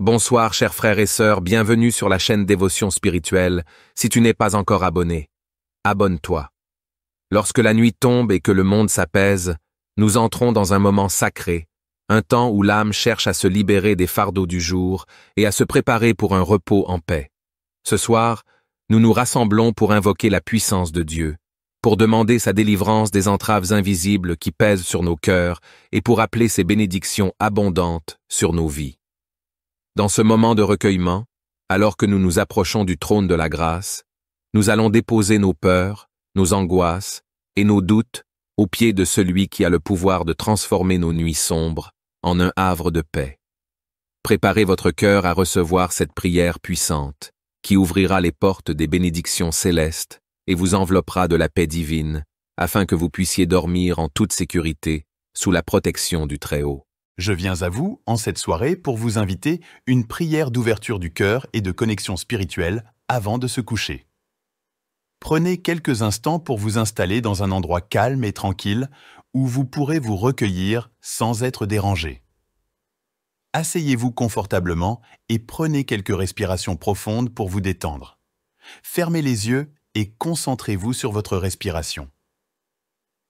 Bonsoir chers frères et sœurs, bienvenue sur la chaîne Dévotion Spirituelle. Si tu n'es pas encore abonné, abonne-toi. Lorsque la nuit tombe et que le monde s'apaise, nous entrons dans un moment sacré, un temps où l'âme cherche à se libérer des fardeaux du jour et à se préparer pour un repos en paix. Ce soir, nous nous rassemblons pour invoquer la puissance de Dieu, pour demander sa délivrance des entraves invisibles qui pèsent sur nos cœurs et pour appeler ses bénédictions abondantes sur nos vies. Dans ce moment de recueillement, alors que nous nous approchons du trône de la grâce, nous allons déposer nos peurs, nos angoisses et nos doutes aux pieds de celui qui a le pouvoir de transformer nos nuits sombres en un havre de paix. Préparez votre cœur à recevoir cette prière puissante, qui ouvrira les portes des bénédictions célestes et vous enveloppera de la paix divine, afin que vous puissiez dormir en toute sécurité sous la protection du Très-Haut. Je viens à vous, en cette soirée, pour vous inviter une prière d'ouverture du cœur et de connexion spirituelle avant de se coucher. Prenez quelques instants pour vous installer dans un endroit calme et tranquille où vous pourrez vous recueillir sans être dérangé. Asseyez-vous confortablement et prenez quelques respirations profondes pour vous détendre. Fermez les yeux et concentrez-vous sur votre respiration.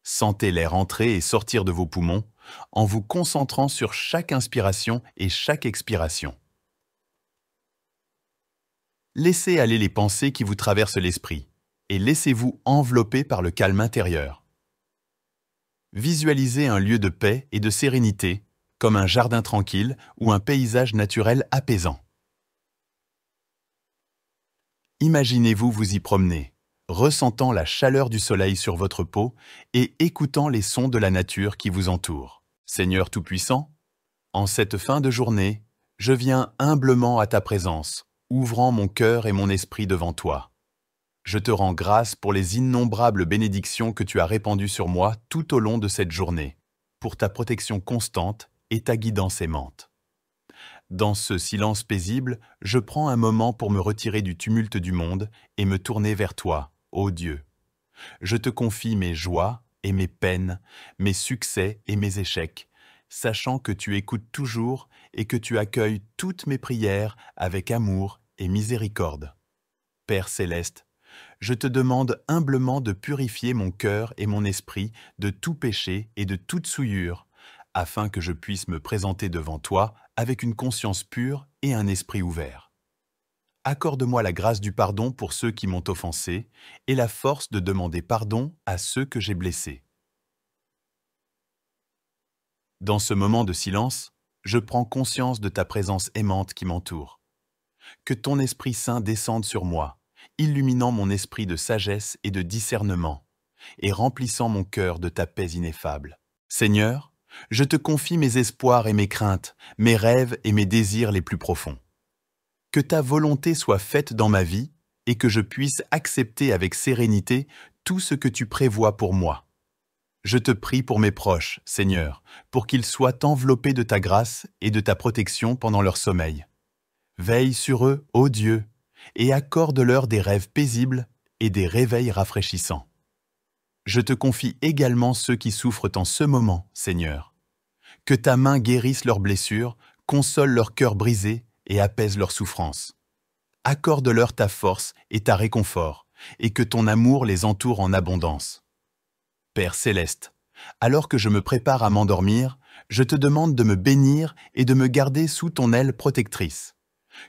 Sentez l'air entrer et sortir de vos poumons en vous concentrant sur chaque inspiration et chaque expiration. Laissez aller les pensées qui vous traversent l'esprit et laissez-vous envelopper par le calme intérieur. Visualisez un lieu de paix et de sérénité, comme un jardin tranquille ou un paysage naturel apaisant. Imaginez-vous vous y promener, ressentant la chaleur du soleil sur votre peau et écoutant les sons de la nature qui vous entoure. Seigneur Tout-Puissant, en cette fin de journée, je viens humblement à ta présence, ouvrant mon cœur et mon esprit devant toi. Je te rends grâce pour les innombrables bénédictions que tu as répandues sur moi tout au long de cette journée, pour ta protection constante et ta guidance aimante. Dans ce silence paisible, je prends un moment pour me retirer du tumulte du monde et me tourner vers toi, ô Dieu. Je te confie mes joies et mes peines, mes succès et mes échecs, sachant que tu écoutes toujours et que tu accueilles toutes mes prières avec amour et miséricorde. Père céleste, je te demande humblement de purifier mon cœur et mon esprit de tout péché et de toute souillure, afin que je puisse me présenter devant toi avec une conscience pure et un esprit ouvert. Accorde-moi la grâce du pardon pour ceux qui m'ont offensé et la force de demander pardon à ceux que j'ai blessés. Dans ce moment de silence, je prends conscience de ta présence aimante qui m'entoure. Que ton Esprit Saint descende sur moi, illuminant mon esprit de sagesse et de discernement, et remplissant mon cœur de ta paix ineffable. Seigneur, je te confie mes espoirs et mes craintes, mes rêves et mes désirs les plus profonds. Que ta volonté soit faite dans ma vie et que je puisse accepter avec sérénité tout ce que tu prévois pour moi. Je te prie pour mes proches, Seigneur, pour qu'ils soient enveloppés de ta grâce et de ta protection pendant leur sommeil. Veille sur eux, ô Dieu, et accorde-leur des rêves paisibles et des réveils rafraîchissants. Je te confie également ceux qui souffrent en ce moment, Seigneur. Que ta main guérisse leurs blessures, console leur cœur brisé et apaise leurs souffrances. Accorde-leur ta force et ta réconfort, et que ton amour les entoure en abondance. Père céleste, alors que je me prépare à m'endormir, je te demande de me bénir et de me garder sous ton aile protectrice.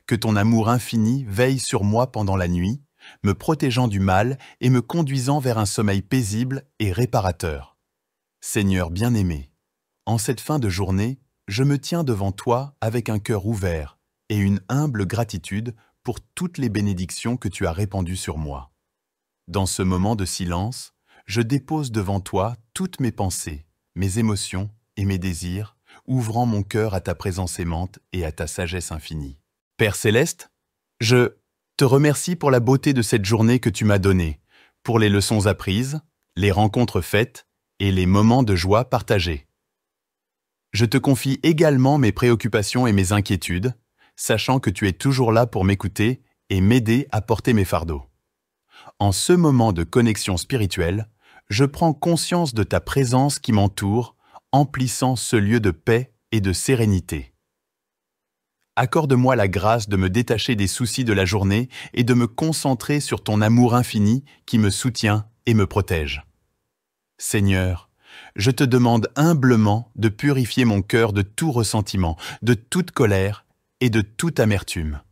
Que ton amour infini veille sur moi pendant la nuit, me protégeant du mal et me conduisant vers un sommeil paisible et réparateur. Seigneur bien-aimé, en cette fin de journée, je me tiens devant toi avec un cœur ouvert et une humble gratitude pour toutes les bénédictions que tu as répandues sur moi. Dans ce moment de silence, je dépose devant toi toutes mes pensées, mes émotions et mes désirs, ouvrant mon cœur à ta présence aimante et à ta sagesse infinie. Père céleste, je te remercie pour la beauté de cette journée que tu m'as donnée, pour les leçons apprises, les rencontres faites et les moments de joie partagés. Je te confie également mes préoccupations et mes inquiétudes, sachant que tu es toujours là pour m'écouter et m'aider à porter mes fardeaux. En ce moment de connexion spirituelle, je prends conscience de ta présence qui m'entoure, emplissant ce lieu de paix et de sérénité. Accorde-moi la grâce de me détacher des soucis de la journée et de me concentrer sur ton amour infini qui me soutient et me protège. Seigneur, je te demande humblement de purifier mon cœur de tout ressentiment, de toute colère et de toute amertume.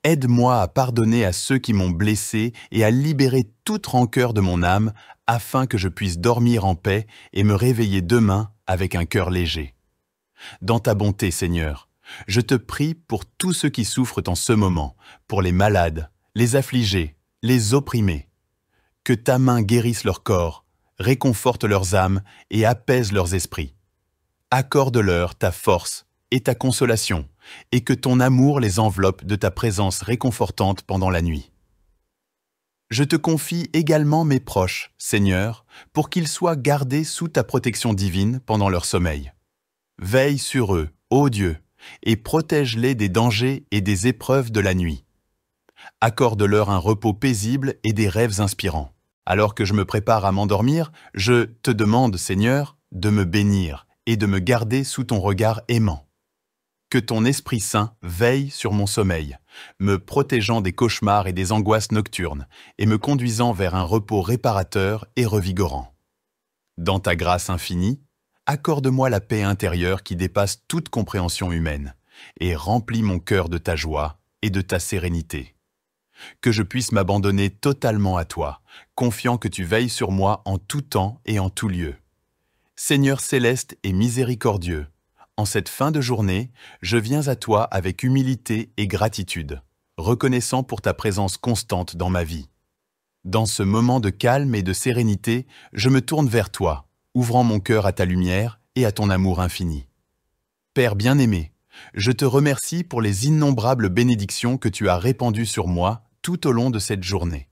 Aide-moi à pardonner à ceux qui m'ont blessé et à libérer toute rancœur de mon âme afin que je puisse dormir en paix et me réveiller demain avec un cœur léger. Dans ta bonté, Seigneur, je te prie pour tous ceux qui souffrent en ce moment, pour les malades, les affligés, les opprimés. Que ta main guérisse leur corps, réconforte leurs âmes et apaise leurs esprits. Accorde-leur ta force et ta consolation, et que ton amour les enveloppe de ta présence réconfortante pendant la nuit. Je te confie également mes proches, Seigneur, pour qu'ils soient gardés sous ta protection divine pendant leur sommeil. Veille sur eux, ô Dieu, et protège-les des dangers et des épreuves de la nuit. Accorde-leur un repos paisible et des rêves inspirants. Alors que je me prépare à m'endormir, je te demande, Seigneur, de me bénir et de me garder sous ton regard aimant. Que ton Esprit Saint veille sur mon sommeil, me protégeant des cauchemars et des angoisses nocturnes, et me conduisant vers un repos réparateur et revigorant. Dans ta grâce infinie, accorde-moi la paix intérieure qui dépasse toute compréhension humaine, et remplis mon cœur de ta joie et de ta sérénité. Que je puisse m'abandonner totalement à toi, confiant que tu veilles sur moi en tout temps et en tout lieu. Seigneur céleste et miséricordieux, en cette fin de journée, je viens à toi avec humilité et gratitude, reconnaissant pour ta présence constante dans ma vie. Dans ce moment de calme et de sérénité, je me tourne vers toi, ouvrant mon cœur à ta lumière et à ton amour infini. Père bien-aimé, je te remercie pour les innombrables bénédictions que tu as répandues sur moi tout au long de cette journée.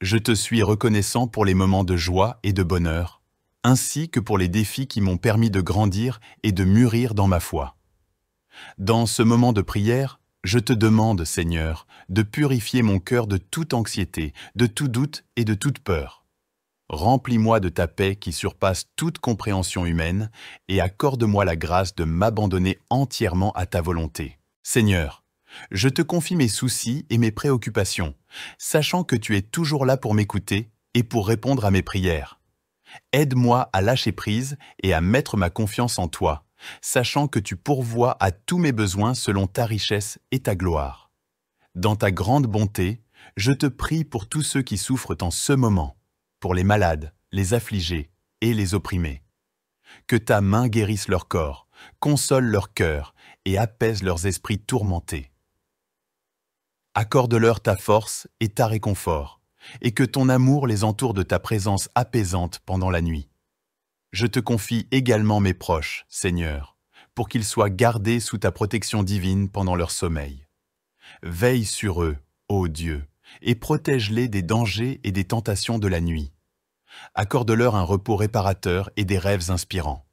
Je te suis reconnaissant pour les moments de joie et de bonheur, ainsi que pour les défis qui m'ont permis de grandir et de mûrir dans ma foi. Dans ce moment de prière, je te demande, Seigneur, de purifier mon cœur de toute anxiété, de tout doute et de toute peur. Remplis-moi de ta paix qui surpasse toute compréhension humaine et accorde-moi la grâce de m'abandonner entièrement à ta volonté. Seigneur, je te confie mes soucis et mes préoccupations, sachant que tu es toujours là pour m'écouter et pour répondre à mes prières. Aide-moi à lâcher prise et à mettre ma confiance en toi, sachant que tu pourvois à tous mes besoins selon ta richesse et ta gloire. Dans ta grande bonté, je te prie pour tous ceux qui souffrent en ce moment, pour les malades, les affligés et les opprimés. Que ta main guérisse leur corps, console leur cœur et apaise leurs esprits tourmentés. Accorde-leur ta force et ta réconfort, et que ton amour les entoure de ta présence apaisante pendant la nuit. Je te confie également mes proches, Seigneur, pour qu'ils soient gardés sous ta protection divine pendant leur sommeil. Veille sur eux, ô Dieu, et protège-les des dangers et des tentations de la nuit. Accorde-leur un repos réparateur et des rêves inspirants.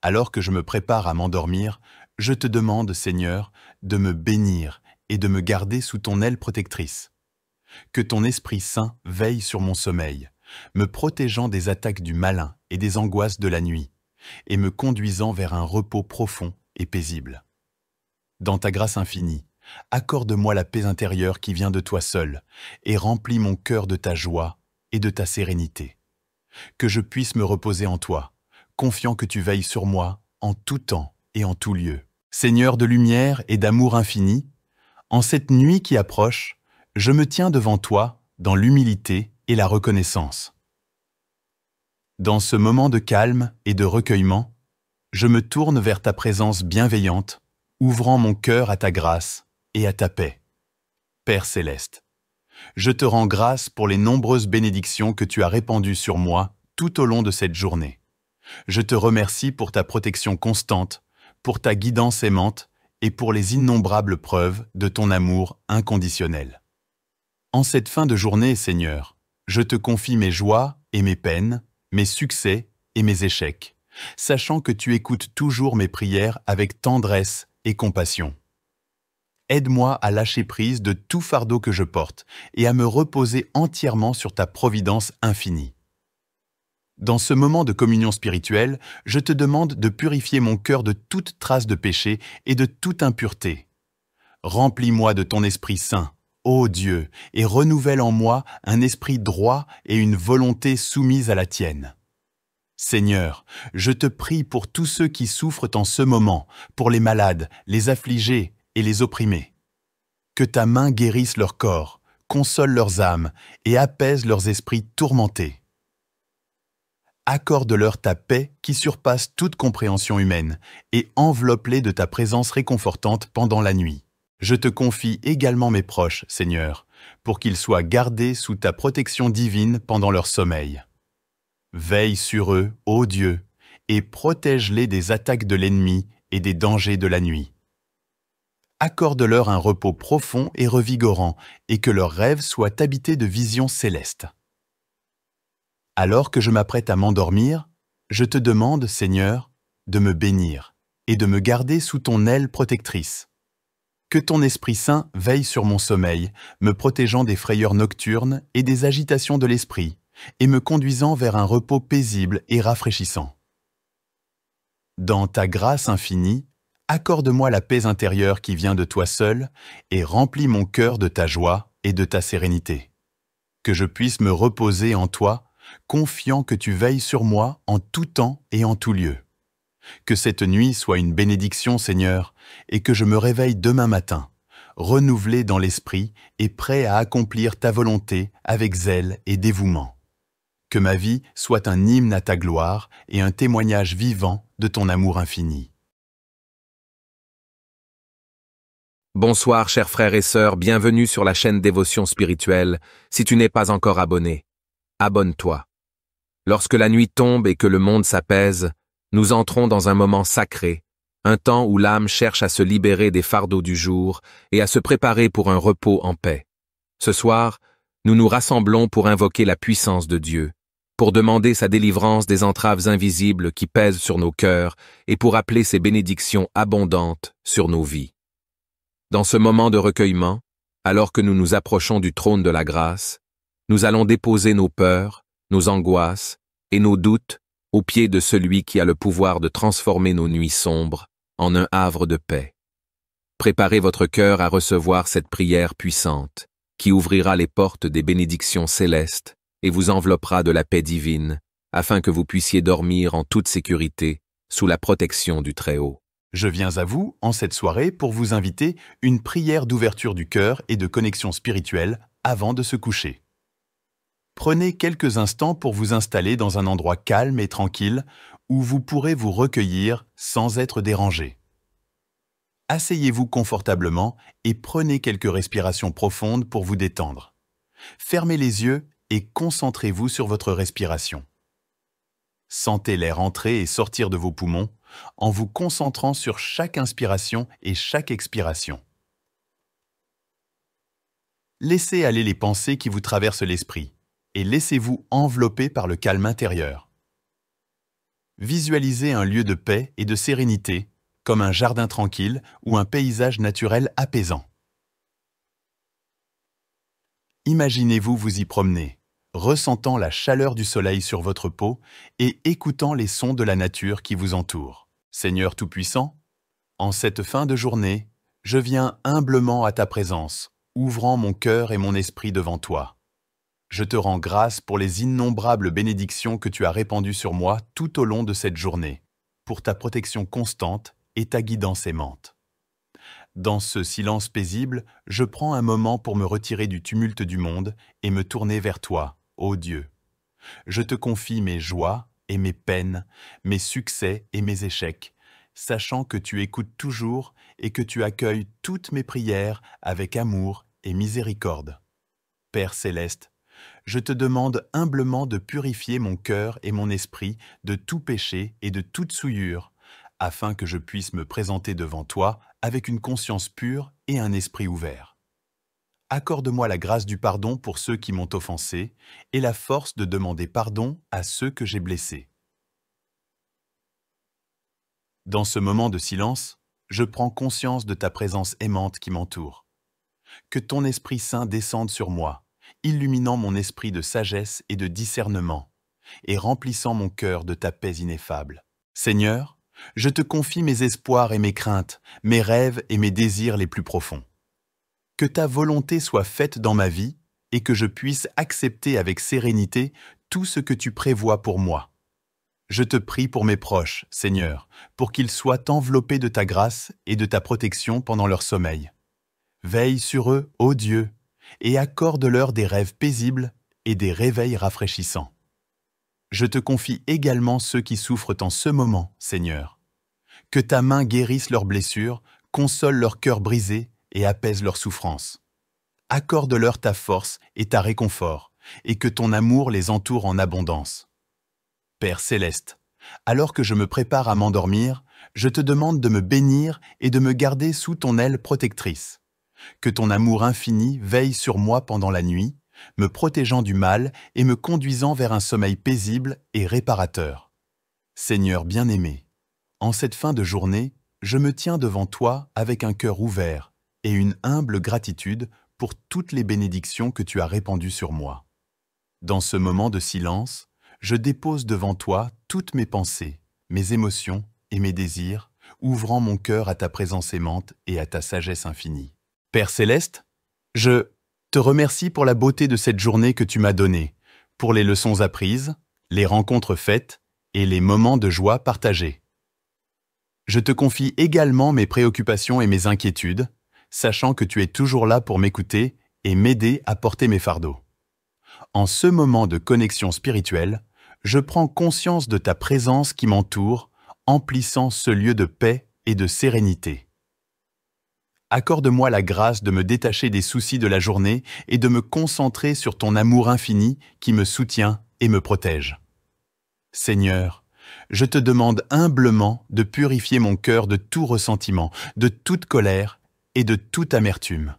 Alors que je me prépare à m'endormir, je te demande, Seigneur, de me bénir et de me garder sous ton aile protectrice. Que ton Esprit Saint veille sur mon sommeil, me protégeant des attaques du malin et des angoisses de la nuit, et me conduisant vers un repos profond et paisible. Dans ta grâce infinie, accorde-moi la paix intérieure qui vient de toi seul, et remplis mon cœur de ta joie et de ta sérénité. Que je puisse me reposer en toi, confiant que tu veilles sur moi en tout temps et en tout lieu. Seigneur de lumière et d'amour infini, en cette nuit qui approche, je me tiens devant toi dans l'humilité et la reconnaissance. Dans ce moment de calme et de recueillement, je me tourne vers ta présence bienveillante, ouvrant mon cœur à ta grâce et à ta paix. Père céleste, je te rends grâce pour les nombreuses bénédictions que tu as répandues sur moi tout au long de cette journée. Je te remercie pour ta protection constante, pour ta guidance aimante et pour les innombrables preuves de ton amour inconditionnel. En cette fin de journée, Seigneur, je te confie mes joies et mes peines, mes succès et mes échecs, sachant que tu écoutes toujours mes prières avec tendresse et compassion. Aide-moi à lâcher prise de tout fardeau que je porte et à me reposer entièrement sur ta providence infinie. Dans ce moment de communion spirituelle, je te demande de purifier mon cœur de toute trace de péché et de toute impureté. Remplis-moi de ton Esprit Saint, ô Dieu, et renouvelle en moi un esprit droit et une volonté soumise à la tienne. Seigneur, je te prie pour tous ceux qui souffrent en ce moment, pour les malades, les affligés et les opprimés. Que ta main guérisse leur corps, console leurs âmes et apaise leurs esprits tourmentés. Accorde-leur ta paix qui surpasse toute compréhension humaine et enveloppe-les de ta présence réconfortante pendant la nuit. Je te confie également mes proches, Seigneur, pour qu'ils soient gardés sous ta protection divine pendant leur sommeil. Veille sur eux, ô Dieu, et protège-les des attaques de l'ennemi et des dangers de la nuit. Accorde-leur un repos profond et revigorant, et que leurs rêves soient habités de visions célestes. Alors que je m'apprête à m'endormir, je te demande, Seigneur, de me bénir et de me garder sous ton aile protectrice. Que ton Esprit Saint veille sur mon sommeil, me protégeant des frayeurs nocturnes et des agitations de l'esprit, et me conduisant vers un repos paisible et rafraîchissant. Dans ta grâce infinie, accorde-moi la paix intérieure qui vient de toi seul et remplis mon cœur de ta joie et de ta sérénité. Que je puisse me reposer en toi, confiant que tu veilles sur moi en tout temps et en tout lieu. Que cette nuit soit une bénédiction, Seigneur, et que je me réveille demain matin, renouvelé dans l'esprit et prêt à accomplir ta volonté avec zèle et dévouement. Que ma vie soit un hymne à ta gloire et un témoignage vivant de ton amour infini. Bonsoir chers frères et sœurs, bienvenue sur la chaîne Dévotion Spirituelle. Si tu n'es pas encore abonné, abonne-toi. Lorsque la nuit tombe et que le monde s'apaise, nous entrons dans un moment sacré, un temps où l'âme cherche à se libérer des fardeaux du jour et à se préparer pour un repos en paix. Ce soir, nous nous rassemblons pour invoquer la puissance de Dieu, pour demander sa délivrance des entraves invisibles qui pèsent sur nos cœurs et pour appeler ses bénédictions abondantes sur nos vies. Dans ce moment de recueillement, alors que nous nous approchons du trône de la grâce, nous allons déposer nos peurs, nos angoisses et nos doutes aux pieds de celui qui a le pouvoir de transformer nos nuits sombres en un havre de paix. Préparez votre cœur à recevoir cette prière puissante, qui ouvrira les portes des bénédictions célestes et vous enveloppera de la paix divine, afin que vous puissiez dormir en toute sécurité sous la protection du Très-Haut. Je viens à vous, en cette soirée, pour vous inviter une prière d'ouverture du cœur et de connexion spirituelle avant de se coucher. Prenez quelques instants pour vous installer dans un endroit calme et tranquille où vous pourrez vous recueillir sans être dérangé. Asseyez-vous confortablement et prenez quelques respirations profondes pour vous détendre. Fermez les yeux et concentrez-vous sur votre respiration. Sentez l'air entrer et sortir de vos poumons en vous concentrant sur chaque inspiration et chaque expiration. Laissez aller les pensées qui vous traversent l'esprit et laissez-vous envelopper par le calme intérieur. Visualisez un lieu de paix et de sérénité, comme un jardin tranquille ou un paysage naturel apaisant. Imaginez-vous vous y promener, ressentant la chaleur du soleil sur votre peau et écoutant les sons de la nature qui vous entoure. Seigneur Tout-Puissant, en cette fin de journée, je viens humblement à ta présence, ouvrant mon cœur et mon esprit devant toi. Je te rends grâce pour les innombrables bénédictions que tu as répandues sur moi tout au long de cette journée, pour ta protection constante et ta guidance aimante. Dans ce silence paisible, je prends un moment pour me retirer du tumulte du monde et me tourner vers toi, ô Dieu. Je te confie mes joies et mes peines, mes succès et mes échecs, sachant que tu écoutes toujours et que tu accueilles toutes mes prières avec amour et miséricorde. Père céleste, je te demande humblement de purifier mon cœur et mon esprit de tout péché et de toute souillure, afin que je puisse me présenter devant toi avec une conscience pure et un esprit ouvert. Accorde-moi la grâce du pardon pour ceux qui m'ont offensé et la force de demander pardon à ceux que j'ai blessés. Dans ce moment de silence, je prends conscience de ta présence aimante qui m'entoure. Que ton Esprit Saint descende sur moi, illuminant mon esprit de sagesse et de discernement, et remplissant mon cœur de ta paix ineffable. Seigneur, je te confie mes espoirs et mes craintes, mes rêves et mes désirs les plus profonds. Que ta volonté soit faite dans ma vie et que je puisse accepter avec sérénité tout ce que tu prévois pour moi. Je te prie pour mes proches, Seigneur, pour qu'ils soient enveloppés de ta grâce et de ta protection pendant leur sommeil. Veille sur eux, ô Dieu, et accorde-leur des rêves paisibles et des réveils rafraîchissants. Je te confie également ceux qui souffrent en ce moment, Seigneur. Que ta main guérisse leurs blessures, console leur cœur brisé et apaise leurs souffrances. Accorde-leur ta force et ta réconfort, et que ton amour les entoure en abondance. Père céleste, alors que je me prépare à m'endormir, je te demande de me bénir et de me garder sous ton aile protectrice. Que ton amour infini veille sur moi pendant la nuit, me protégeant du mal et me conduisant vers un sommeil paisible et réparateur. Seigneur bien-aimé, en cette fin de journée, je me tiens devant toi avec un cœur ouvert et une humble gratitude pour toutes les bénédictions que tu as répandues sur moi. Dans ce moment de silence, je dépose devant toi toutes mes pensées, mes émotions et mes désirs, ouvrant mon cœur à ta présence aimante et à ta sagesse infinie. Père céleste, je te remercie pour la beauté de cette journée que tu m'as donnée, pour les leçons apprises, les rencontres faites et les moments de joie partagés. Je te confie également mes préoccupations et mes inquiétudes, sachant que tu es toujours là pour m'écouter et m'aider à porter mes fardeaux. En ce moment de connexion spirituelle, je prends conscience de ta présence qui m'entoure, emplissant ce lieu de paix et de sérénité. Accorde-moi la grâce de me détacher des soucis de la journée et de me concentrer sur ton amour infini qui me soutient et me protège. Seigneur, je te demande humblement de purifier mon cœur de tout ressentiment, de toute colère et de toute amertume.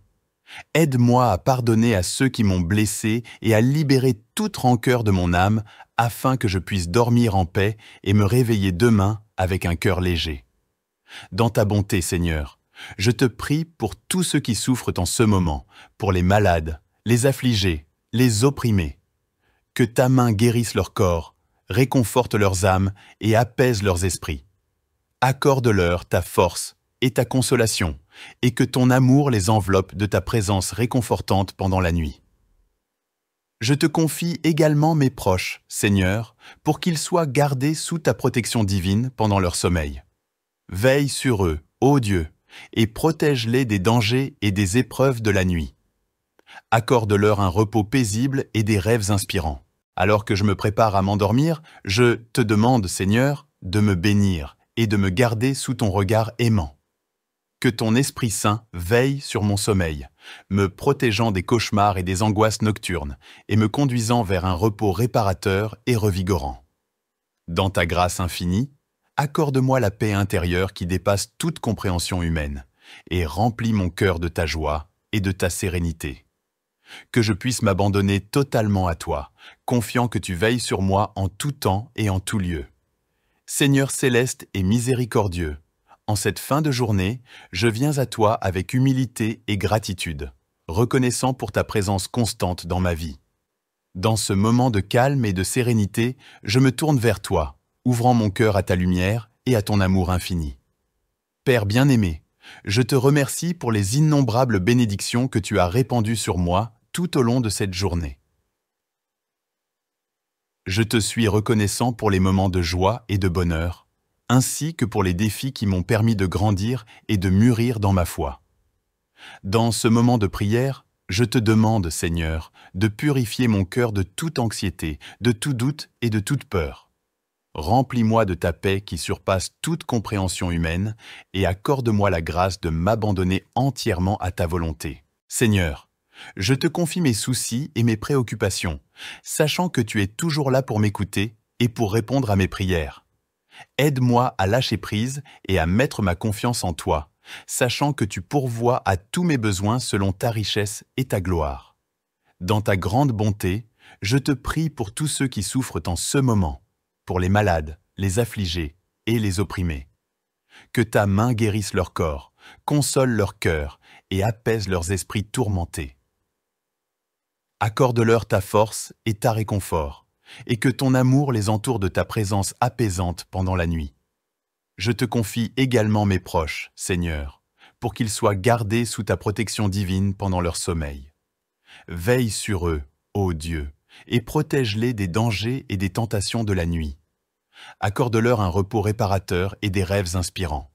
Aide-moi à pardonner à ceux qui m'ont blessé et à libérer toute rancœur de mon âme afin que je puisse dormir en paix et me réveiller demain avec un cœur léger. Dans ta bonté, Seigneur, je te prie pour tous ceux qui souffrent en ce moment, pour les malades, les affligés, les opprimés. Que ta main guérisse leur corps, réconforte leurs âmes et apaise leurs esprits. Accorde-leur ta force et ta consolation, et que ton amour les enveloppe de ta présence réconfortante pendant la nuit. Je te confie également mes proches, Seigneur, pour qu'ils soient gardés sous ta protection divine pendant leur sommeil. Veille sur eux, ô Dieu, et protège-les des dangers et des épreuves de la nuit. Accorde-leur un repos paisible et des rêves inspirants. Alors que je me prépare à m'endormir, je te demande, Seigneur, de me bénir et de me garder sous ton regard aimant. Que ton Esprit Saint veille sur mon sommeil, me protégeant des cauchemars et des angoisses nocturnes, et me conduisant vers un repos réparateur et revigorant. Dans ta grâce infinie, accorde-moi la paix intérieure qui dépasse toute compréhension humaine, et remplis mon cœur de ta joie et de ta sérénité. Que je puisse m'abandonner totalement à toi, confiant que tu veilles sur moi en tout temps et en tout lieu. Seigneur céleste et miséricordieux, en cette fin de journée, je viens à toi avec humilité et gratitude, reconnaissant pour ta présence constante dans ma vie. Dans ce moment de calme et de sérénité, je me tourne vers toi, ouvrant mon cœur à ta lumière et à ton amour infini. Père bien-aimé, je te remercie pour les innombrables bénédictions que tu as répandues sur moi tout au long de cette journée. Je te suis reconnaissant pour les moments de joie et de bonheur, ainsi que pour les défis qui m'ont permis de grandir et de mûrir dans ma foi. Dans ce moment de prière, je te demande, Seigneur, de purifier mon cœur de toute anxiété, de tout doute et de toute peur. Remplis-moi de ta paix qui surpasse toute compréhension humaine et accorde-moi la grâce de m'abandonner entièrement à ta volonté. Seigneur, je te confie mes soucis et mes préoccupations, sachant que tu es toujours là pour m'écouter et pour répondre à mes prières. Aide-moi à lâcher prise et à mettre ma confiance en toi, sachant que tu pourvois à tous mes besoins selon ta richesse et ta gloire. Dans ta grande bonté, je te prie pour tous ceux qui souffrent en ce moment, pour les malades, les affligés et les opprimés. Que ta main guérisse leur corps, console leur cœur et apaise leurs esprits tourmentés. Accorde-leur ta force et ta réconfort, et que ton amour les entoure de ta présence apaisante pendant la nuit. Je te confie également mes proches, Seigneur, pour qu'ils soient gardés sous ta protection divine pendant leur sommeil. Veille sur eux, ô Dieu, et protège-les des dangers et des tentations de la nuit. Accorde-leur un repos réparateur et des rêves inspirants.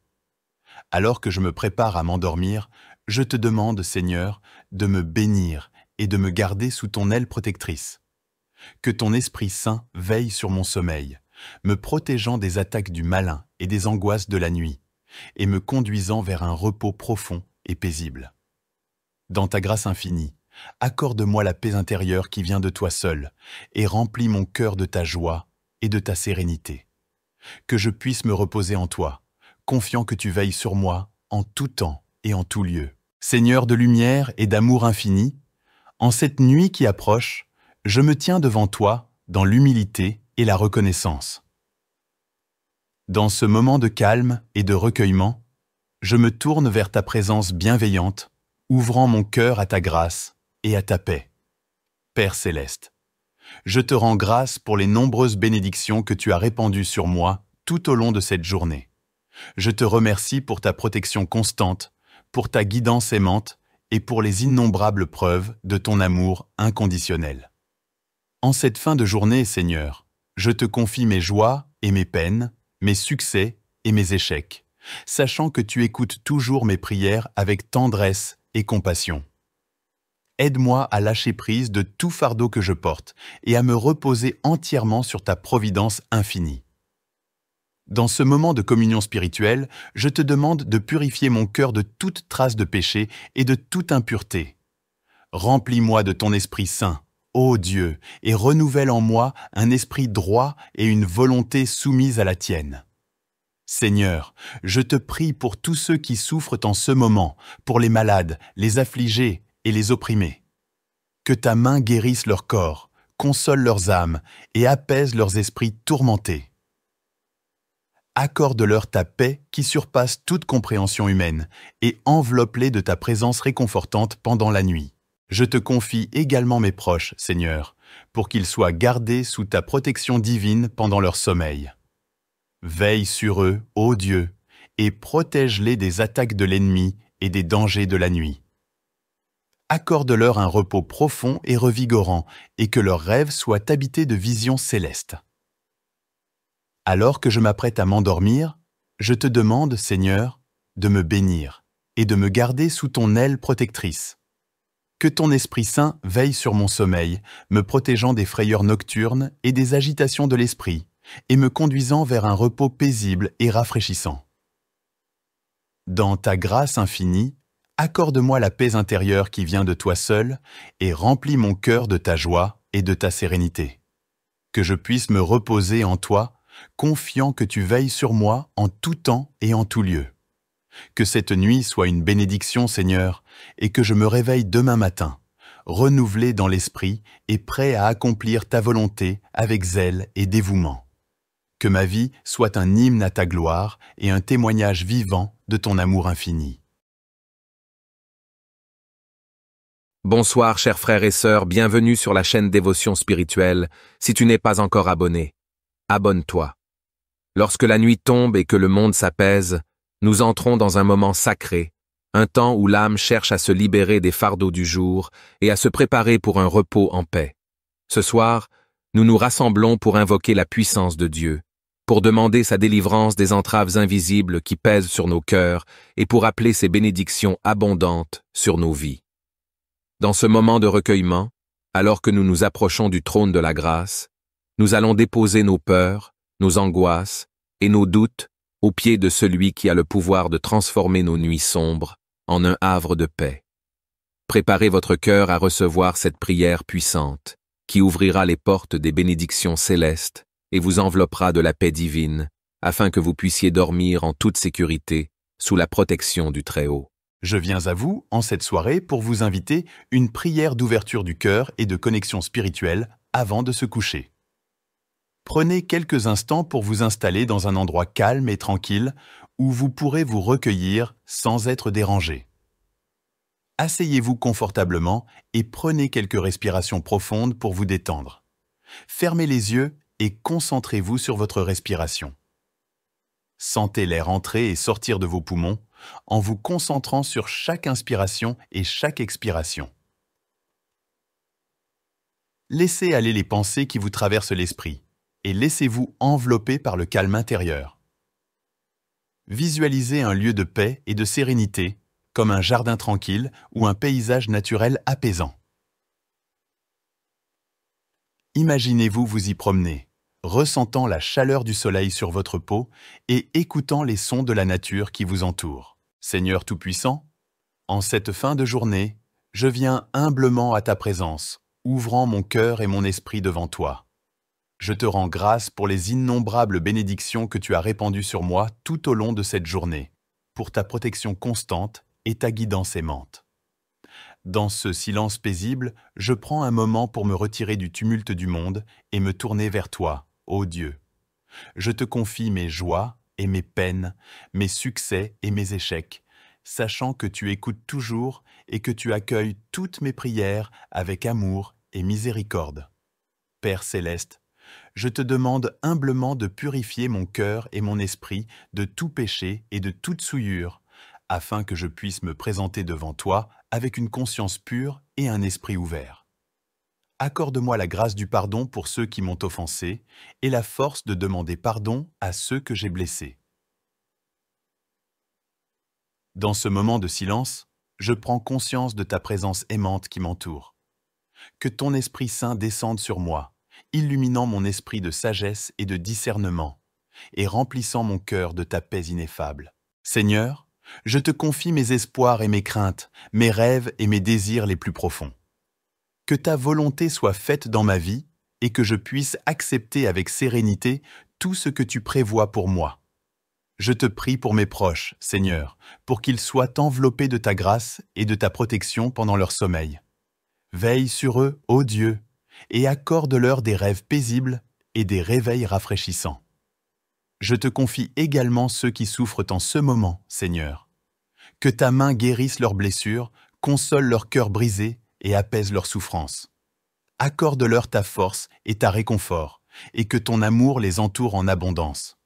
Alors que je me prépare à m'endormir, je te demande, Seigneur, de me bénir et de me garder sous ton aile protectrice. Que ton Esprit Saint veille sur mon sommeil, me protégeant des attaques du malin et des angoisses de la nuit, et me conduisant vers un repos profond et paisible. Dans ta grâce infinie, accorde-moi la paix intérieure qui vient de toi seul, et remplis mon cœur de ta joie et de ta sérénité. Que je puisse me reposer en toi, confiant que tu veilles sur moi en tout temps et en tout lieu. Seigneur de lumière et d'amour infini, en cette nuit qui approche, je me tiens devant toi dans l'humilité et la reconnaissance. Dans ce moment de calme et de recueillement, je me tourne vers ta présence bienveillante, ouvrant mon cœur à ta grâce et à ta paix. Père céleste, je te rends grâce pour les nombreuses bénédictions que tu as répandues sur moi tout au long de cette journée. Je te remercie pour ta protection constante, pour ta guidance aimante et pour les innombrables preuves de ton amour inconditionnel. En cette fin de journée, Seigneur, je te confie mes joies et mes peines, mes succès et mes échecs, sachant que tu écoutes toujours mes prières avec tendresse et compassion. Aide-moi à lâcher prise de tout fardeau que je porte et à me reposer entièrement sur ta providence infinie. Dans ce moment de communion spirituelle, je te demande de purifier mon cœur de toute trace de péché et de toute impureté. Remplis-moi de ton Esprit Saint, ô Dieu, et renouvelle en moi un esprit droit et une volonté soumise à la tienne. Seigneur, je te prie pour tous ceux qui souffrent en ce moment, pour les malades, les affligés et les opprimés. Que ta main guérisse leur corps, console leurs âmes et apaise leurs esprits tourmentés. Accorde-leur ta paix qui surpasse toute compréhension humaine et enveloppe-les de ta présence réconfortante pendant la nuit. Je te confie également mes proches, Seigneur, pour qu'ils soient gardés sous ta protection divine pendant leur sommeil. Veille sur eux, ô Dieu, et protège-les des attaques de l'ennemi et des dangers de la nuit. Accorde-leur un repos profond et revigorant, et que leurs rêves soient habités de visions célestes. Alors que je m'apprête à m'endormir, je te demande, Seigneur, de me bénir et de me garder sous ton aile protectrice. Que ton Esprit Saint veille sur mon sommeil, me protégeant des frayeurs nocturnes et des agitations de l'esprit, et me conduisant vers un repos paisible et rafraîchissant. Dans ta grâce infinie, accorde-moi la paix intérieure qui vient de toi seul, et remplis mon cœur de ta joie et de ta sérénité. Que je puisse me reposer en toi, confiant que tu veilles sur moi en tout temps et en tout lieu. Que cette nuit soit une bénédiction, Seigneur, et que je me réveille demain matin, renouvelé dans l'esprit et prêt à accomplir ta volonté avec zèle et dévouement. Que ma vie soit un hymne à ta gloire et un témoignage vivant de ton amour infini. Bonsoir chers frères et sœurs, bienvenue sur la chaîne Dévotion Spirituelle. Si tu n'es pas encore abonné, abonne-toi. Lorsque la nuit tombe et que le monde s'apaise, nous entrons dans un moment sacré, un temps où l'âme cherche à se libérer des fardeaux du jour et à se préparer pour un repos en paix. Ce soir, nous nous rassemblons pour invoquer la puissance de Dieu, pour demander sa délivrance des entraves invisibles qui pèsent sur nos cœurs et pour appeler ses bénédictions abondantes sur nos vies. Dans ce moment de recueillement, alors que nous nous approchons du trône de la grâce, nous allons déposer nos peurs, nos angoisses et nos doutes aux pieds de celui qui a le pouvoir de transformer nos nuits sombres en un havre de paix. Préparez votre cœur à recevoir cette prière puissante qui ouvrira les portes des bénédictions célestes et vous enveloppera de la paix divine afin que vous puissiez dormir en toute sécurité sous la protection du Très-Haut. Je viens à vous, en cette soirée, pour vous inviter une prière d'ouverture du cœur et de connexion spirituelle avant de se coucher. Prenez quelques instants pour vous installer dans un endroit calme et tranquille où vous pourrez vous recueillir sans être dérangé. Asseyez-vous confortablement et prenez quelques respirations profondes pour vous détendre. Fermez les yeux et concentrez-vous sur votre respiration. Sentez l'air entrer et sortir de vos poumons en vous concentrant sur chaque inspiration et chaque expiration. Laissez aller les pensées qui vous traversent l'esprit et laissez-vous envelopper par le calme intérieur. Visualisez un lieu de paix et de sérénité, comme un jardin tranquille ou un paysage naturel apaisant. Imaginez-vous vous y promener, ressentant la chaleur du soleil sur votre peau et écoutant les sons de la nature qui vous entoure. Seigneur Tout-Puissant, en cette fin de journée, je viens humblement à ta présence, ouvrant mon cœur et mon esprit devant toi. Je te rends grâce pour les innombrables bénédictions que tu as répandues sur moi tout au long de cette journée, pour ta protection constante et ta guidance aimante. Dans ce silence paisible, je prends un moment pour me retirer du tumulte du monde et me tourner vers toi, ô Dieu. Je te confie mes joies et mes peines, mes succès et mes échecs, sachant que tu écoutes toujours et que tu accueilles toutes mes prières avec amour et miséricorde. Père céleste, je te demande humblement de purifier mon cœur et mon esprit de tout péché et de toute souillure, afin que je puisse me présenter devant toi avec une conscience pure et un esprit ouvert. Accorde-moi la grâce du pardon pour ceux qui m'ont offensé et la force de demander pardon à ceux que j'ai blessés. Dans ce moment de silence, je prends conscience de ta présence aimante qui m'entoure. Que ton Esprit Saint descende sur moi, illuminant mon esprit de sagesse et de discernement, et remplissant mon cœur de ta paix ineffable. Seigneur, je te confie mes espoirs et mes craintes, mes rêves et mes désirs les plus profonds. Que ta volonté soit faite dans ma vie et que je puisse accepter avec sérénité tout ce que tu prévois pour moi. Je te prie pour mes proches, Seigneur, pour qu'ils soient enveloppés de ta grâce et de ta protection pendant leur sommeil. Veille sur eux, ô Dieu, et accorde-leur des rêves paisibles et des réveils rafraîchissants. Je te confie également ceux qui souffrent en ce moment, Seigneur. Que ta main guérisse leurs blessures, console leur cœur brisé et apaise leurs souffrances. Accorde-leur ta force et ta réconfort, et que ton amour les entoure en abondance.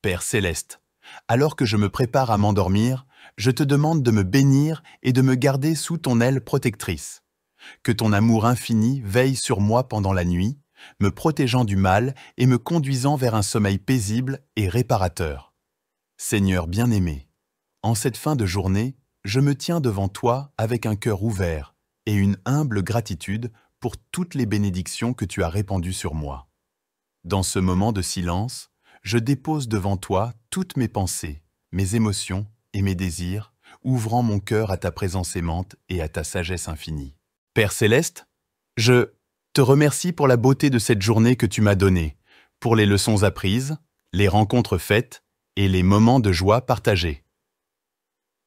Père céleste, alors que je me prépare à m'endormir, je te demande de me bénir et de me garder sous ton aile protectrice. Que ton amour infini veille sur moi pendant la nuit, me protégeant du mal et me conduisant vers un sommeil paisible et réparateur. Seigneur bien-aimé, en cette fin de journée, je me tiens devant toi avec un cœur ouvert et une humble gratitude pour toutes les bénédictions que tu as répandues sur moi. Dans ce moment de silence, je dépose devant toi toutes mes pensées, mes émotions et mes désirs, ouvrant mon cœur à ta présence aimante et à ta sagesse infinie. Père céleste, je te remercie pour la beauté de cette journée que tu m'as donnée, pour les leçons apprises, les rencontres faites et les moments de joie partagés.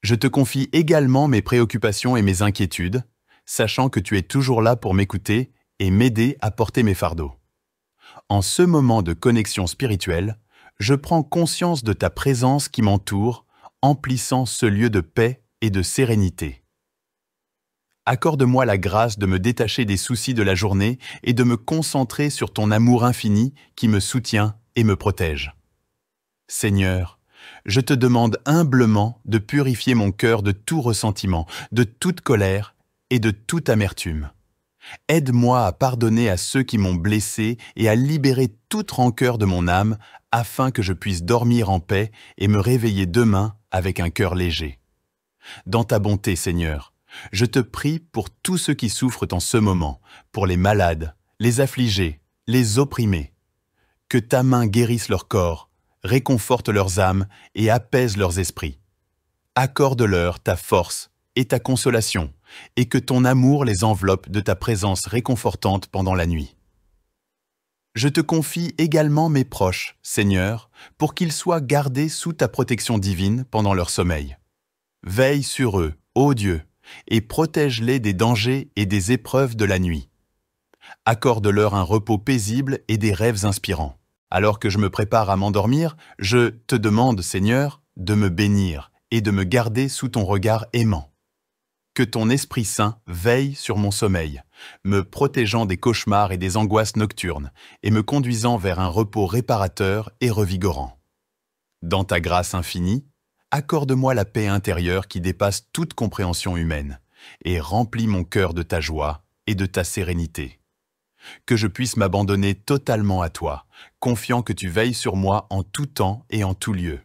Je te confie également mes préoccupations et mes inquiétudes, sachant que tu es toujours là pour m'écouter et m'aider à porter mes fardeaux. En ce moment de connexion spirituelle, je prends conscience de ta présence qui m'entoure, emplissant ce lieu de paix et de sérénité. Accorde-moi la grâce de me détacher des soucis de la journée et de me concentrer sur ton amour infini qui me soutient et me protège. Seigneur, je te demande humblement de purifier mon cœur de tout ressentiment, de toute colère et de toute amertume. Aide-moi à pardonner à ceux qui m'ont blessé et à libérer toute rancœur de mon âme afin que je puisse dormir en paix et me réveiller demain avec un cœur léger. Dans ta bonté, Seigneur, je te prie pour tous ceux qui souffrent en ce moment, pour les malades, les affligés, les opprimés. Que ta main guérisse leur corps, réconforte leurs âmes et apaise leurs esprits. Accorde-leur ta force et ta consolation, et que ton amour les enveloppe de ta présence réconfortante pendant la nuit. Je te confie également mes proches, Seigneur, pour qu'ils soient gardés sous ta protection divine pendant leur sommeil. Veille sur eux, ô Dieu, et protège-les des dangers et des épreuves de la nuit. Accorde-leur un repos paisible et des rêves inspirants. Alors que je me prépare à m'endormir, je te demande, Seigneur, de me bénir et de me garder sous ton regard aimant. Que ton Esprit Saint veille sur mon sommeil, me protégeant des cauchemars et des angoisses nocturnes, et me conduisant vers un repos réparateur et revigorant. Dans ta grâce infinie, accorde-moi la paix intérieure qui dépasse toute compréhension humaine, et remplis mon cœur de ta joie et de ta sérénité. Que je puisse m'abandonner totalement à toi, confiant que tu veilles sur moi en tout temps et en tout lieu.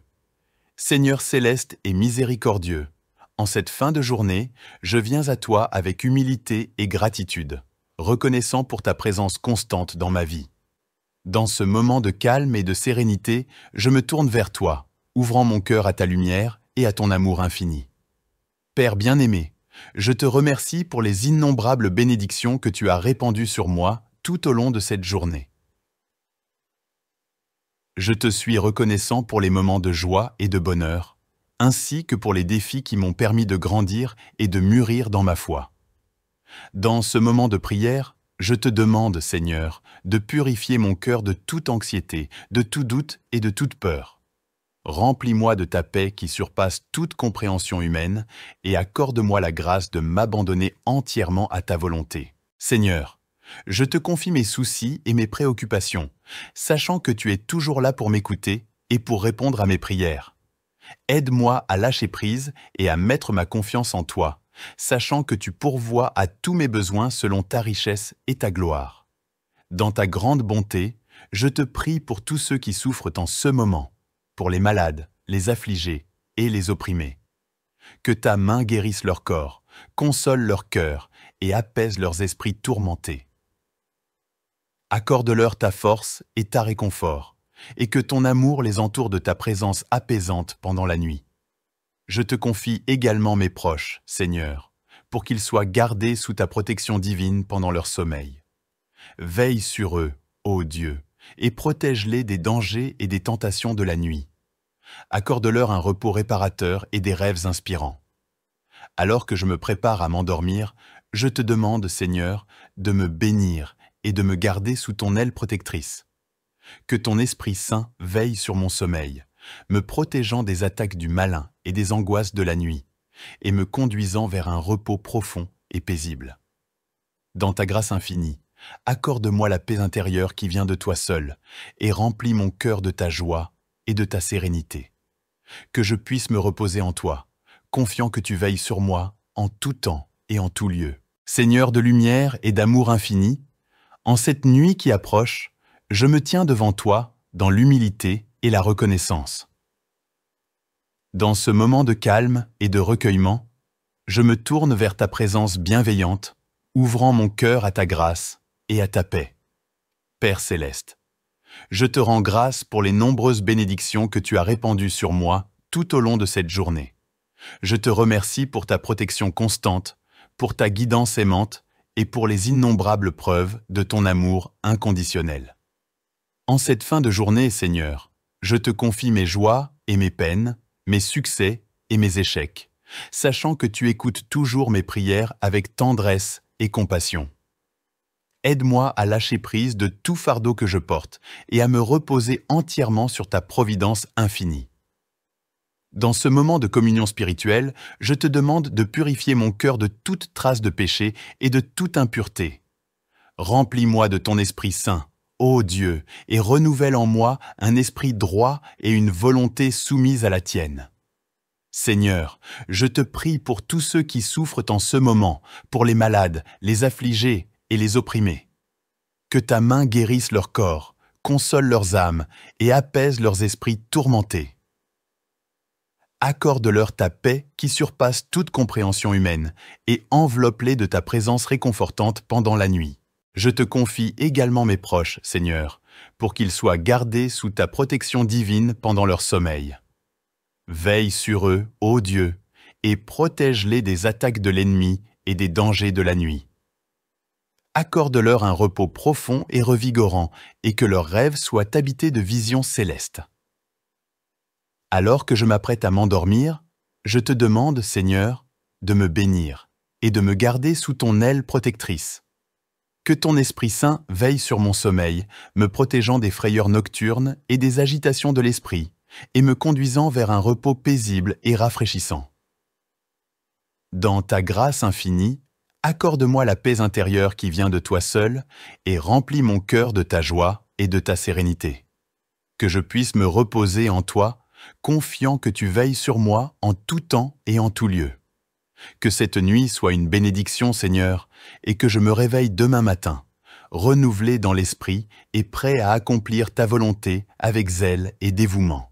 Seigneur céleste et miséricordieux, en cette fin de journée, je viens à toi avec humilité et gratitude, reconnaissant pour ta présence constante dans ma vie. Dans ce moment de calme et de sérénité, je me tourne vers toi, ouvrant mon cœur à ta lumière et à ton amour infini. Père bien-aimé, je te remercie pour les innombrables bénédictions que tu as répandues sur moi tout au long de cette journée. Je te suis reconnaissant pour les moments de joie et de bonheur, ainsi que pour les défis qui m'ont permis de grandir et de mûrir dans ma foi. Dans ce moment de prière, je te demande, Seigneur, de purifier mon cœur de toute anxiété, de tout doute et de toute peur. Remplis-moi de ta paix qui surpasse toute compréhension humaine et accorde-moi la grâce de m'abandonner entièrement à ta volonté. Seigneur, je te confie mes soucis et mes préoccupations, sachant que tu es toujours là pour m'écouter et pour répondre à mes prières. Aide-moi à lâcher prise et à mettre ma confiance en toi, sachant que tu pourvois à tous mes besoins selon ta richesse et ta gloire. Dans ta grande bonté, je te prie pour tous ceux qui souffrent en ce moment, pour les malades, les affligés et les opprimés. Que ta main guérisse leur corps, console leur cœur et apaise leurs esprits tourmentés. Accorde-leur ta force et ta réconfort, et que ton amour les entoure de ta présence apaisante pendant la nuit. Je te confie également mes proches, Seigneur, pour qu'ils soient gardés sous ta protection divine pendant leur sommeil. Veille sur eux, ô Dieu, et protège-les des dangers et des tentations de la nuit. Accorde-leur un repos réparateur et des rêves inspirants. Alors que je me prépare à m'endormir, je te demande, Seigneur, de me bénir et de me garder sous ton aile protectrice. Que ton Esprit Saint veille sur mon sommeil, me protégeant des attaques du malin et des angoisses de la nuit, et me conduisant vers un repos profond et paisible. Dans ta grâce infinie, accorde-moi la paix intérieure qui vient de toi seul, et remplis mon cœur de ta joie et de ta sérénité. Que je puisse me reposer en toi, confiant que tu veilles sur moi en tout temps et en tout lieu. Seigneur de lumière et d'amour infini, en cette nuit qui approche, je me tiens devant toi dans l'humilité et la reconnaissance. Dans ce moment de calme et de recueillement, je me tourne vers ta présence bienveillante, ouvrant mon cœur à ta grâce et à ta paix. Père céleste, je te rends grâce pour les nombreuses bénédictions que tu as répandues sur moi tout au long de cette journée. Je te remercie pour ta protection constante, pour ta guidance aimante et pour les innombrables preuves de ton amour inconditionnel. En cette fin de journée, Seigneur, je te confie mes joies et mes peines, mes succès et mes échecs, sachant que tu écoutes toujours mes prières avec tendresse et compassion. Aide-moi à lâcher prise de tout fardeau que je porte et à me reposer entièrement sur ta providence infinie. Dans ce moment de communion spirituelle, je te demande de purifier mon cœur de toute trace de péché et de toute impureté. Remplis-moi de ton Esprit Saint, ô Dieu, et renouvelle en moi un esprit droit et une volonté soumise à la tienne. Seigneur, je te prie pour tous ceux qui souffrent en ce moment, pour les malades, les affligés et les opprimés. Que ta main guérisse leur corps, console leurs âmes et apaise leurs esprits tourmentés. Accorde-leur ta paix qui surpasse toute compréhension humaine et enveloppe-les de ta présence réconfortante pendant la nuit. Je te confie également mes proches, Seigneur, pour qu'ils soient gardés sous ta protection divine pendant leur sommeil. Veille sur eux, ô Dieu, et protège-les des attaques de l'ennemi et des dangers de la nuit. Accorde-leur un repos profond et revigorant, et que leurs rêves soient habités de visions célestes. Alors que je m'apprête à m'endormir, je te demande, Seigneur, de me bénir et de me garder sous ton aile protectrice. Que ton Esprit Saint veille sur mon sommeil, me protégeant des frayeurs nocturnes et des agitations de l'esprit, et me conduisant vers un repos paisible et rafraîchissant. Dans ta grâce infinie, Accorde-moi la paix intérieure qui vient de toi seul et remplis mon cœur de ta joie et de ta sérénité. Que je puisse me reposer en toi, confiant que tu veilles sur moi en tout temps et en tout lieu. Que cette nuit soit une bénédiction, Seigneur, et que je me réveille demain matin, renouvelé dans l'esprit et prêt à accomplir ta volonté avec zèle et dévouement.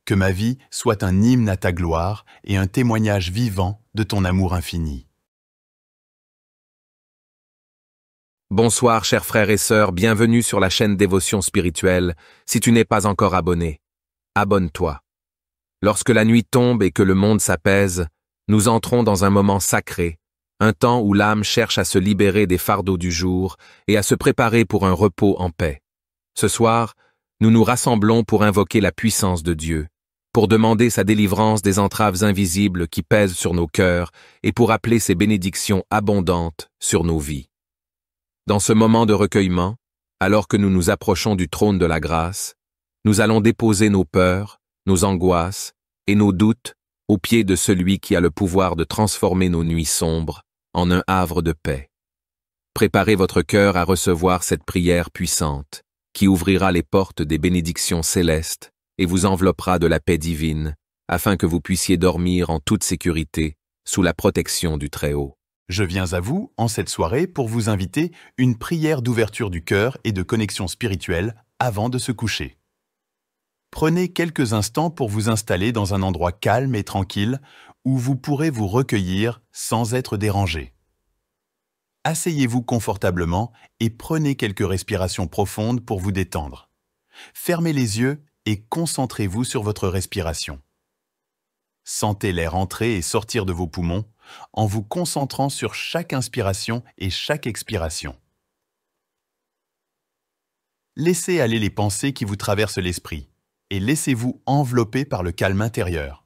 Que ma vie soit un hymne à ta gloire et un témoignage vivant de ton amour infini. Bonsoir chers frères et sœurs, bienvenue sur la chaîne Dévotion Spirituelle. Si tu n'es pas encore abonné, abonne-toi. Lorsque la nuit tombe et que le monde s'apaise, nous entrons dans un moment sacré, un temps où l'âme cherche à se libérer des fardeaux du jour et à se préparer pour un repos en paix. Ce soir, nous nous rassemblons pour invoquer la puissance de Dieu, pour demander sa délivrance des entraves invisibles qui pèsent sur nos cœurs et pour appeler ses bénédictions abondantes sur nos vies. Dans ce moment de recueillement, alors que nous nous approchons du trône de la grâce, nous allons déposer nos peurs, nos angoisses et nos doutes aux pieds de celui qui a le pouvoir de transformer nos nuits sombres en un havre de paix. Préparez votre cœur à recevoir cette prière puissante, qui ouvrira les portes des bénédictions célestes et vous enveloppera de la paix divine, afin que vous puissiez dormir en toute sécurité sous la protection du Très-Haut. Je viens à vous, en cette soirée, pour vous inviter une prière d'ouverture du cœur et de connexion spirituelle avant de se coucher. Prenez quelques instants pour vous installer dans un endroit calme et tranquille où vous pourrez vous recueillir sans être dérangé. Asseyez-vous confortablement et prenez quelques respirations profondes pour vous détendre. Fermez les yeux et concentrez-vous sur votre respiration. Sentez l'air entrer et sortir de vos poumons en vous concentrant sur chaque inspiration et chaque expiration. Laissez aller les pensées qui vous traversent l'esprit et laissez-vous envelopper par le calme intérieur.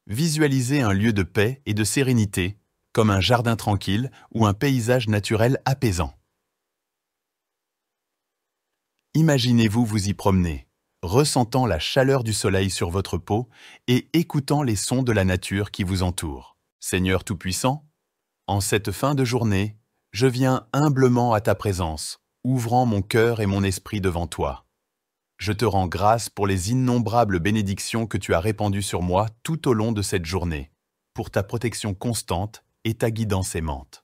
Visualisez un lieu de paix et de sérénité, comme un jardin tranquille ou un paysage naturel apaisant. Imaginez-vous vous y promener, ressentant la chaleur du soleil sur votre peau et écoutant les sons de la nature qui vous entoure. Seigneur Tout-Puissant, en cette fin de journée, je viens humblement à ta présence, ouvrant mon cœur et mon esprit devant toi. Je te rends grâce pour les innombrables bénédictions que tu as répandues sur moi tout au long de cette journée, pour ta protection constante et ta guidance aimante.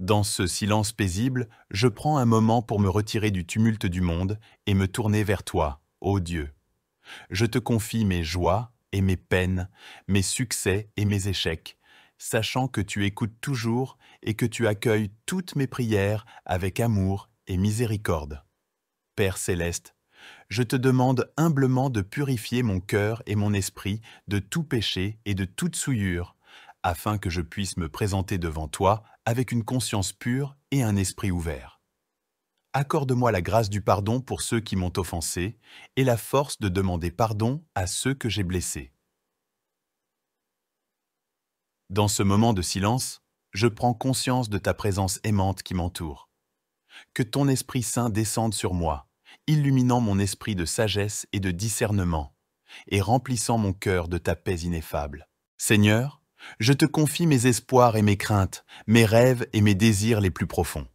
Dans ce silence paisible, je prends un moment pour me retirer du tumulte du monde et me tourner vers toi, ô Dieu. Je te confie mes joies et mes peines, mes succès et mes échecs, sachant que tu écoutes toujours et que tu accueilles toutes mes prières avec amour et miséricorde. Père céleste, je te demande humblement de purifier mon cœur et mon esprit de tout péché et de toute souillure, afin que je puisse me présenter devant toi avec une conscience pure et un esprit ouvert. Accorde-moi la grâce du pardon pour ceux qui m'ont offensé et la force de demander pardon à ceux que j'ai blessés. Dans ce moment de silence, je prends conscience de ta présence aimante qui m'entoure. Que ton Esprit Saint descende sur moi, illuminant mon esprit de sagesse et de discernement, et remplissant mon cœur de ta paix ineffable. Seigneur, je te confie mes espoirs et mes craintes, mes rêves et mes désirs les plus profonds.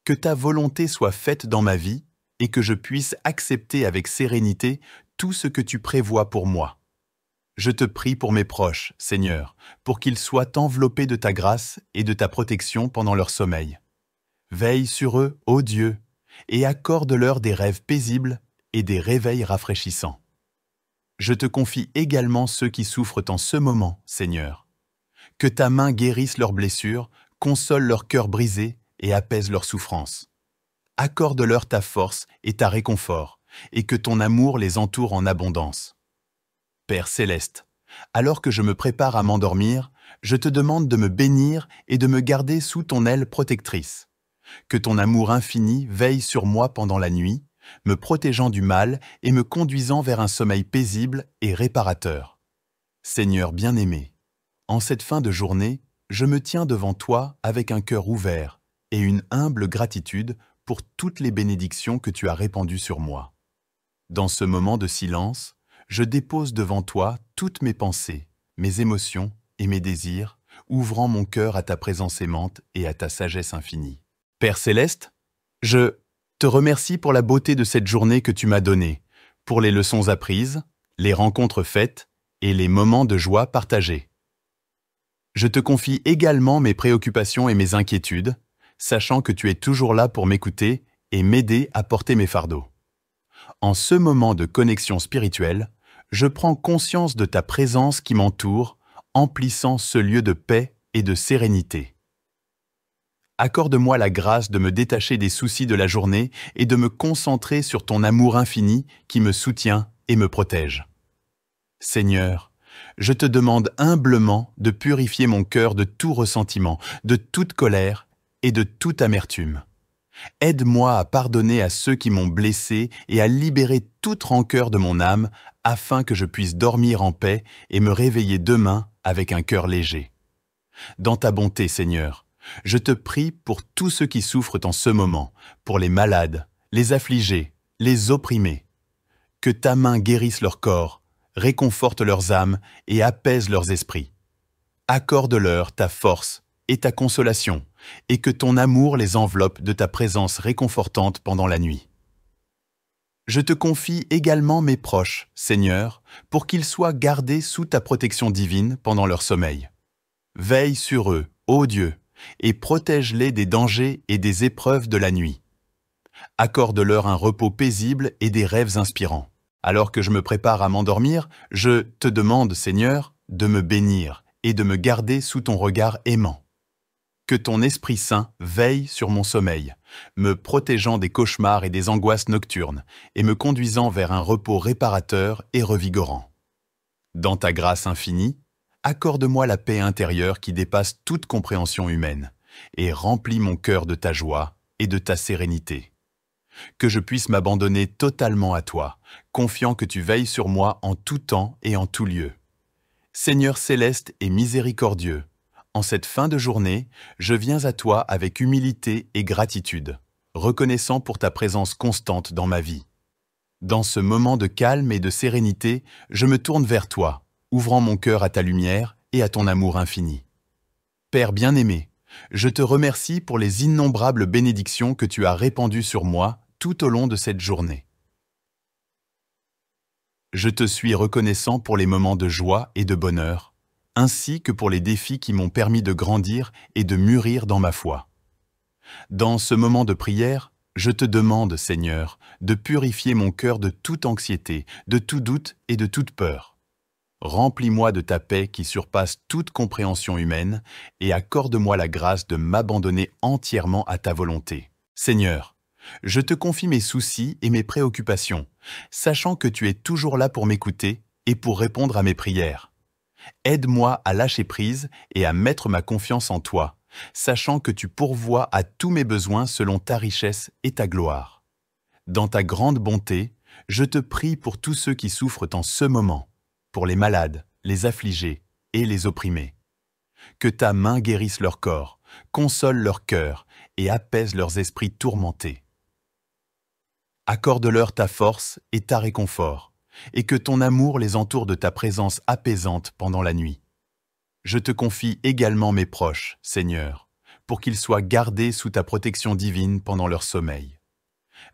Que ta volonté soit faite dans ma vie et que je puisse accepter avec sérénité tout ce que tu prévois pour moi. Je te prie pour mes proches, Seigneur, pour qu'ils soient enveloppés de ta grâce et de ta protection pendant leur sommeil. Veille sur eux, ô Dieu, et accorde-leur des rêves paisibles et des réveils rafraîchissants. Je te confie également ceux qui souffrent en ce moment, Seigneur. Que ta main guérisse leurs blessures, console leur cœur brisé et apaise leurs souffrances. Accorde-leur ta force et ta réconfort, et que ton amour les entoure en abondance. Père céleste, alors que je me prépare à m'endormir, je te demande de me bénir et de me garder sous ton aile protectrice. Que ton amour infini veille sur moi pendant la nuit, me protégeant du mal et me conduisant vers un sommeil paisible et réparateur. Seigneur bien-aimé, en cette fin de journée, je me tiens devant toi avec un cœur ouvert et une humble gratitude pour toutes les bénédictions que tu as répandues sur moi. Dans ce moment de silence, je dépose devant toi toutes mes pensées, mes émotions et mes désirs, ouvrant mon cœur à ta présence aimante et à ta sagesse infinie. Père céleste, je te remercie pour la beauté de cette journée que tu m'as donnée, pour les leçons apprises, les rencontres faites et les moments de joie partagés. Je te confie également mes préoccupations et mes inquiétudes, sachant que tu es toujours là pour m'écouter et m'aider à porter mes fardeaux. En ce moment de connexion spirituelle, je prends conscience de ta présence qui m'entoure, emplissant ce lieu de paix et de sérénité. Accorde-moi la grâce de me détacher des soucis de la journée et de me concentrer sur ton amour infini qui me soutient et me protège. Seigneur, je te demande humblement de purifier mon cœur de tout ressentiment, de toute colère et de toute amertume. Aide-moi à pardonner à ceux qui m'ont blessé et à libérer toute rancœur de mon âme afin que je puisse dormir en paix et me réveiller demain avec un cœur léger. Dans ta bonté, Seigneur, je te prie pour tous ceux qui souffrent en ce moment, pour les malades, les affligés, les opprimés. Que ta main guérisse leur corps, réconforte leurs âmes et apaise leurs esprits. Accorde-leur ta force et ta consolation, et que ton amour les enveloppe de ta présence réconfortante pendant la nuit. Je te confie également mes proches, Seigneur, pour qu'ils soient gardés sous ta protection divine pendant leur sommeil. Veille sur eux, ô Dieu, et protège-les des dangers et des épreuves de la nuit. Accorde-leur un repos paisible et des rêves inspirants. Alors que je me prépare à m'endormir, je te demande, Seigneur, de me bénir et de me garder sous ton regard aimant. Que ton Esprit Saint veille sur mon sommeil, me protégeant des cauchemars et des angoisses nocturnes, et me conduisant vers un repos réparateur et revigorant. Dans ta grâce infinie, accorde-moi la paix intérieure qui dépasse toute compréhension humaine, et remplis mon cœur de ta joie et de ta sérénité. Que je puisse m'abandonner totalement à toi, confiant que tu veilles sur moi en tout temps et en tout lieu. Seigneur céleste et miséricordieux, en cette fin de journée, je viens à toi avec humilité et gratitude, reconnaissant pour ta présence constante dans ma vie. Dans ce moment de calme et de sérénité, je me tourne vers toi, ouvrant mon cœur à ta lumière et à ton amour infini. Père bien-aimé, je te remercie pour les innombrables bénédictions que tu as répandues sur moi tout au long de cette journée. Je te suis reconnaissant pour les moments de joie et de bonheur, ainsi que pour les défis qui m'ont permis de grandir et de mûrir dans ma foi. Dans ce moment de prière, je te demande, Seigneur, de purifier mon cœur de toute anxiété, de tout doute et de toute peur. Remplis-moi de ta paix qui surpasse toute compréhension humaine et accorde-moi la grâce de m'abandonner entièrement à ta volonté. Seigneur, je te confie mes soucis et mes préoccupations, sachant que tu es toujours là pour m'écouter et pour répondre à mes prières. Aide-moi à lâcher prise et à mettre ma confiance en toi, sachant que tu pourvois à tous mes besoins selon ta richesse et ta gloire. Dans ta grande bonté, je te prie pour tous ceux qui souffrent en ce moment, pour les malades, les affligés et les opprimés. Que ta main guérisse leur corps, console leur cœur et apaise leurs esprits tourmentés. Accorde-leur ta force et ta réconfort, et que ton amour les entoure de ta présence apaisante pendant la nuit. Je te confie également mes proches, Seigneur, pour qu'ils soient gardés sous ta protection divine pendant leur sommeil.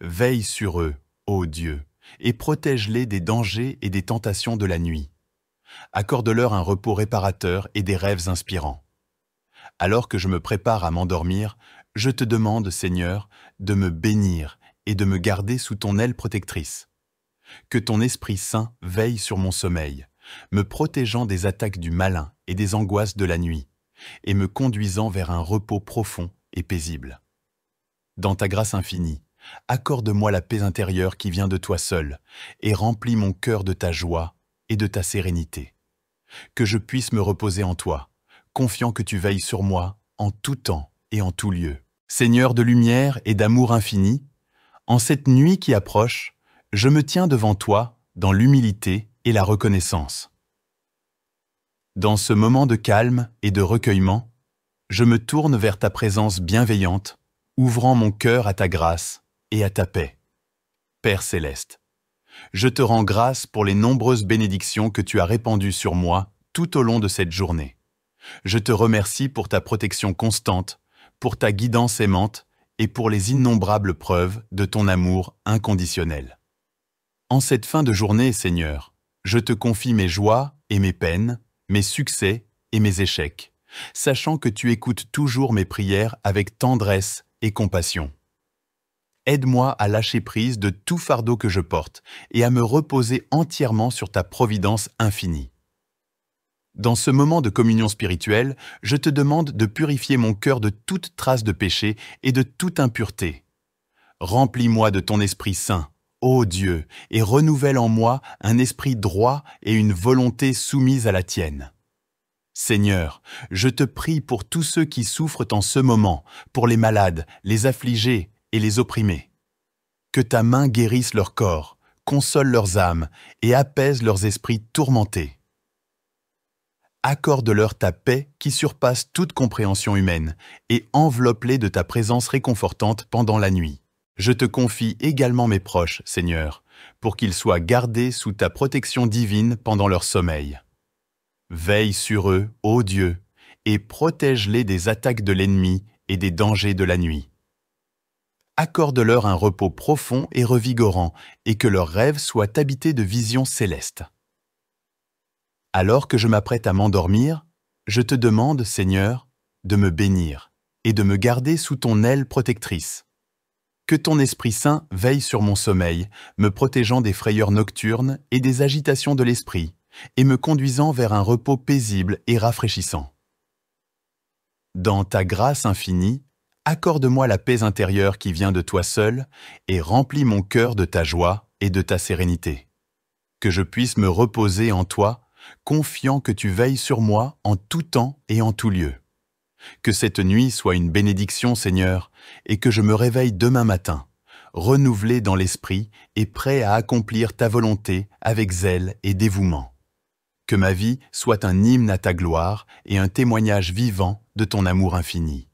Veille sur eux, ô Dieu, et protège-les des dangers et des tentations de la nuit. Accorde-leur un repos réparateur et des rêves inspirants. Alors que je me prépare à m'endormir, je te demande, Seigneur, de me bénir et de me garder sous ton aile protectrice. Que ton Esprit Saint veille sur mon sommeil, me protégeant des attaques du malin et des angoisses de la nuit, et me conduisant vers un repos profond et paisible. Dans ta grâce infinie, accorde-moi la paix intérieure qui vient de toi seul, et remplis mon cœur de ta joie et de ta sérénité. Que je puisse me reposer en toi, confiant que tu veilles sur moi en tout temps et en tout lieu. Seigneur de lumière et d'amour infini, en cette nuit qui approche, je me tiens devant toi dans l'humilité et la reconnaissance. Dans ce moment de calme et de recueillement, je me tourne vers ta présence bienveillante, ouvrant mon cœur à ta grâce et à ta paix. Père céleste, je te rends grâce pour les nombreuses bénédictions que tu as répandues sur moi tout au long de cette journée. Je te remercie pour ta protection constante, pour ta guidance aimante et pour les innombrables preuves de ton amour inconditionnel. En cette fin de journée, Seigneur, je te confie mes joies et mes peines, mes succès et mes échecs, sachant que tu écoutes toujours mes prières avec tendresse et compassion. Aide-moi à lâcher prise de tout fardeau que je porte et à me reposer entièrement sur ta providence infinie. Dans ce moment de communion spirituelle, je te demande de purifier mon cœur de toute trace de péché et de toute impureté. Remplis-moi de ton Esprit Saint, ô Dieu, et renouvelle en moi un esprit droit et une volonté soumise à la tienne. Seigneur, je te prie pour tous ceux qui souffrent en ce moment, pour les malades, les affligés et les opprimés. Que ta main guérisse leur corps, console leurs âmes et apaise leurs esprits tourmentés. Accorde-leur ta paix qui surpasse toute compréhension humaine et enveloppe-les de ta présence réconfortante pendant la nuit. Je te confie également mes proches, Seigneur, pour qu'ils soient gardés sous ta protection divine pendant leur sommeil. Veille sur eux, ô Dieu, et protège-les des attaques de l'ennemi et des dangers de la nuit. Accorde-leur un repos profond et revigorant, et que leurs rêves soient habités de visions célestes. Alors que je m'apprête à m'endormir, je te demande, Seigneur, de me bénir et de me garder sous ton aile protectrice. Que ton Esprit Saint veille sur mon sommeil, me protégeant des frayeurs nocturnes et des agitations de l'esprit, et me conduisant vers un repos paisible et rafraîchissant. Dans ta grâce infinie, accorde-moi la paix intérieure qui vient de toi seul et remplis mon cœur de ta joie et de ta sérénité. Que je puisse me reposer en toi, confiant que tu veilles sur moi en tout temps et en tout lieu. Que cette nuit soit une bénédiction, Seigneur, et que je me réveille demain matin, renouvelé dans l'esprit et prêt à accomplir ta volonté avec zèle et dévouement. Que ma vie soit un hymne à ta gloire et un témoignage vivant de ton amour infini.